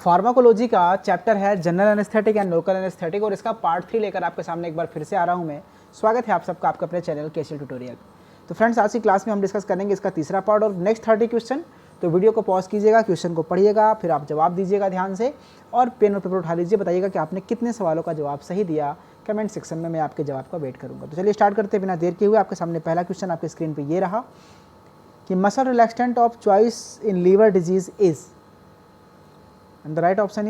Pharmacology का chapter है general anaesthetic and local anaesthetic और इसका पार्ट 3 लेकर आपके सामने एक बार फिर से आ रहा हूं मैं। स्वागत है आप सबका आपके अपने चैनल केशल ट्यूटोरियल। तो फ्रेंड्स, आज की क्लास में हम डिस्कस करेंगे इसका तीसरा पार्ट और नेक्स्ट 30 क्वेश्चन। तो वीडियो को पॉज कीजिएगा, क्वेश्चन को पढ़िएगा, फिर आप जवाब दीजिएगा ध्यान से और पेन और पेपर उठा लीजिए। बताइएगा कि आपने कितने सवालों का जवाब सही दिया। कमेंट सेक्शन में मैं आपके जवाब का वेट करूँगा। तो चलिए स्टार्ट करते हैं बिना देर किए हुए। आपके सामने पहला क्वेश्चन आपके स्क्रीन पर ये रहा कि muscle relaxant of choice in liver disease is, and the right option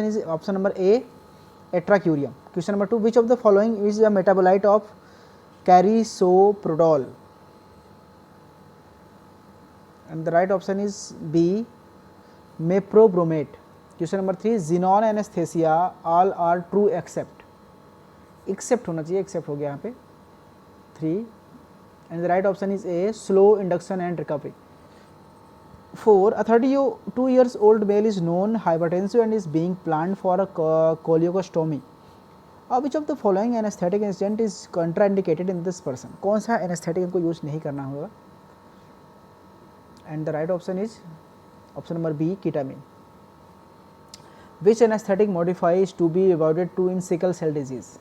is option number A, atracurium. Question number 2, which of the following is a metabolite of carisoprodol, and the right option is B, meprobamate. Question number 3, xenon anesthesia all are true except होना चाहिए, except हो गया यहाँ पे 3, and the right option is A, slow induction and recovery. 4, a 32 years old male is known hypertensive and is being planned for a choleostomy. Which of the following anesthetic agent is contraindicated in this person? कौन सा anesthetic इनको use नहीं करना होगा? And the right option is option number B, ketamine. Which anesthetic modify is to be avoided to in sickle cell disease?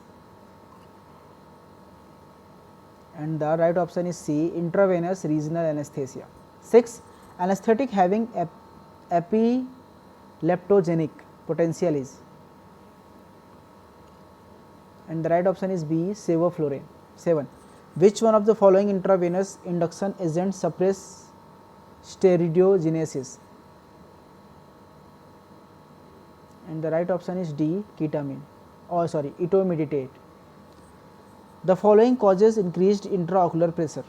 And the right option is C, intravenous regional anesthesia. 6, anesthetic having epileptogenic potential is, and the right option is B, sevoflurane. 7, which one of the following intravenous induction agents suppress steroidogenesis? And the right option is D, ketamine, etomidate. The following causes increased intraocular pressure,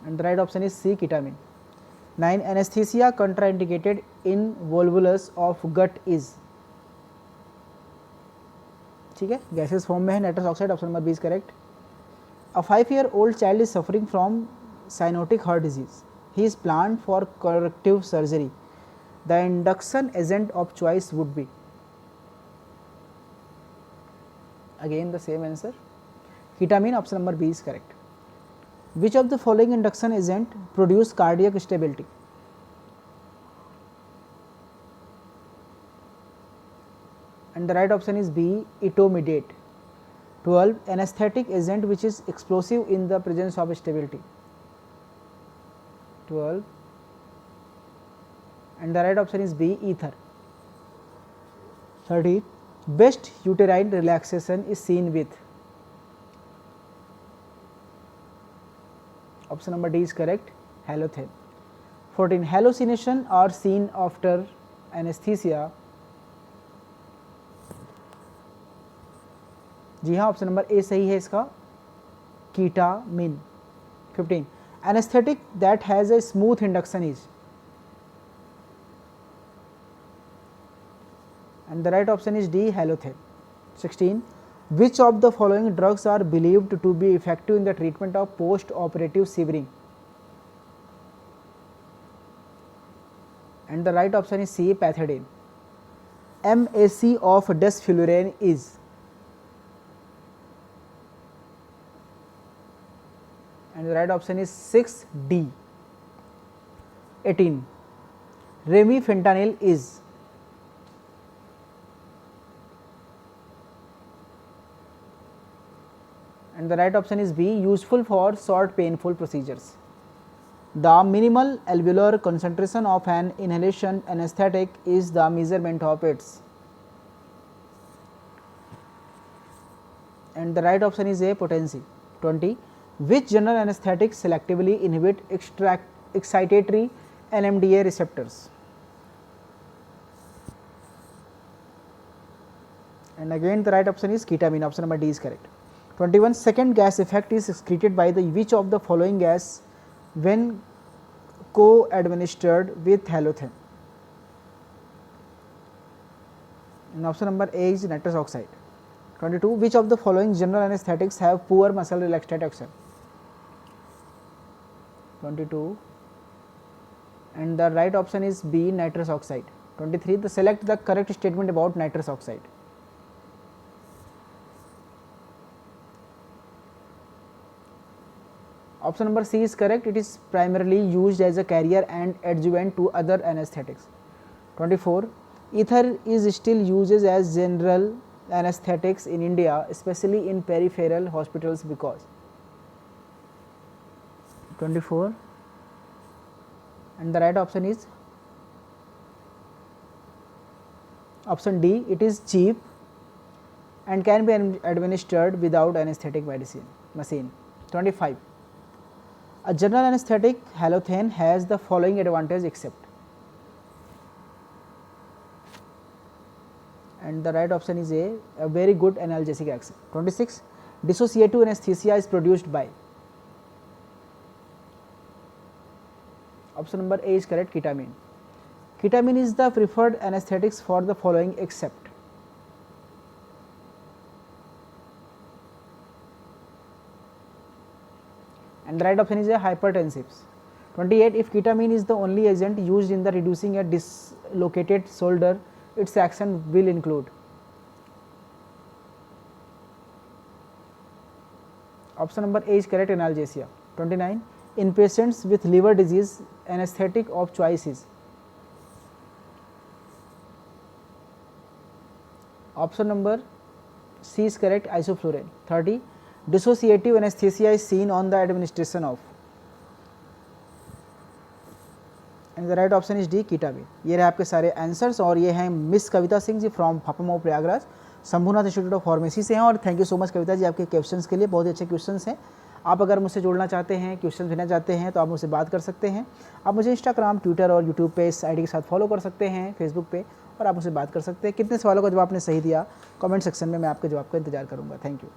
and the right option is C, ketamine. 9, anesthesia contraindicated in volvulus of gut is, ठीक है, gases form में है, nitrous oxide. Option number B is correct. A 5-year-old child is suffering from cyanotic heart disease. He is planned for corrective surgery. The induction agent of choice would be, again the same answer, ketamine. Option number B is correct. Which of the following induction agent produce cardiac stability? And the right option is B, etomidate. 12, anesthetic agent which is explosive in the presence of stability. 12, and the right option is B, ether. 13, best uterine relaxation is seen with, option number D is correct, halothane. 14, hallucination are seen after anesthesia. जी हाँ, option number A सही है इसका, कीटामिन. 15, anesthetic that has a smooth induction is, and the right option is D, halothane. 16, which of the following drugs are believed to be effective in the treatment of post-operative shivering? And the right option is C, pethidine. MAC of desflurane is, and the right option is 6D. 18, remifentanil is, and the right option is B, useful for short painful procedures. The minimal alveolar concentration of an inhalation anesthetic is the measurement of its, and the right option is A, potency. 20, which general anesthetic selectively inhibit excitatory NMDA receptors? And again the right option is ketamine. Option number D is correct. 21, second gas effect is excreted by the which of the following gas when co-administered with halothane? And option number A is nitrous oxide. 22, which of the following general anesthetics have poor muscle relaxant action? 22, and the right option is B, nitrous oxide. 23, select the correct statement about nitrous oxide. Option number C is correct. It is primarily used as a carrier and adjuvant to other anesthetics. 24. Ether is still used as general anesthetics in India, especially in peripheral hospitals because. 24. And the right option is option D. It is cheap and can be administered without anesthetic machine. 25. A general anesthetic halothane has the following advantage except, and the right option is A, very good analgesic action. 26. Dissociative anesthesia is produced by. Option number A is correct, ketamine. Ketamine is the preferred anesthetics for the following except. And the right option is A, hypertensives. 28. If ketamine is the only agent used in the reducing a dislocated shoulder, its action will include. Option number A is correct, analgesia. 29. In patients with liver disease, anesthetic of choice is. Option number C is correct, isoflurane. 30. Dissociative anesthesia is seen on the administration of. And the right option is D, ketamine. ये रहे आपके सारे answers और ये हैं miss Kavita Singh ji from Phaphamau Prayagraj, Shambhunath institute of pharmacy से हैं। और thank you so much Kavita ji आपके क्वेश्चंस के लिए, बहुत ही अच्छे क्वेश्चंस हैं। आप अगर मुझसे जुड़ना चाहते हैं, क्वेश्चन भेजना चाहते हैं तो आप मुझसे बात कर सकते हैं। आप मुझे इंस्टाग्राम, ट्विटर और यूट्यूब पे इस आईडी के साथ फॉलो कर सकते हैं, फेसबुक पे, और आप मुझसे बात कर सकते हैं। कितने सवालों का जवाब आपने सही दिया कमेंट सेक्शन में, मैं आपके जवाब का इंतजार करूँगा। Thank you.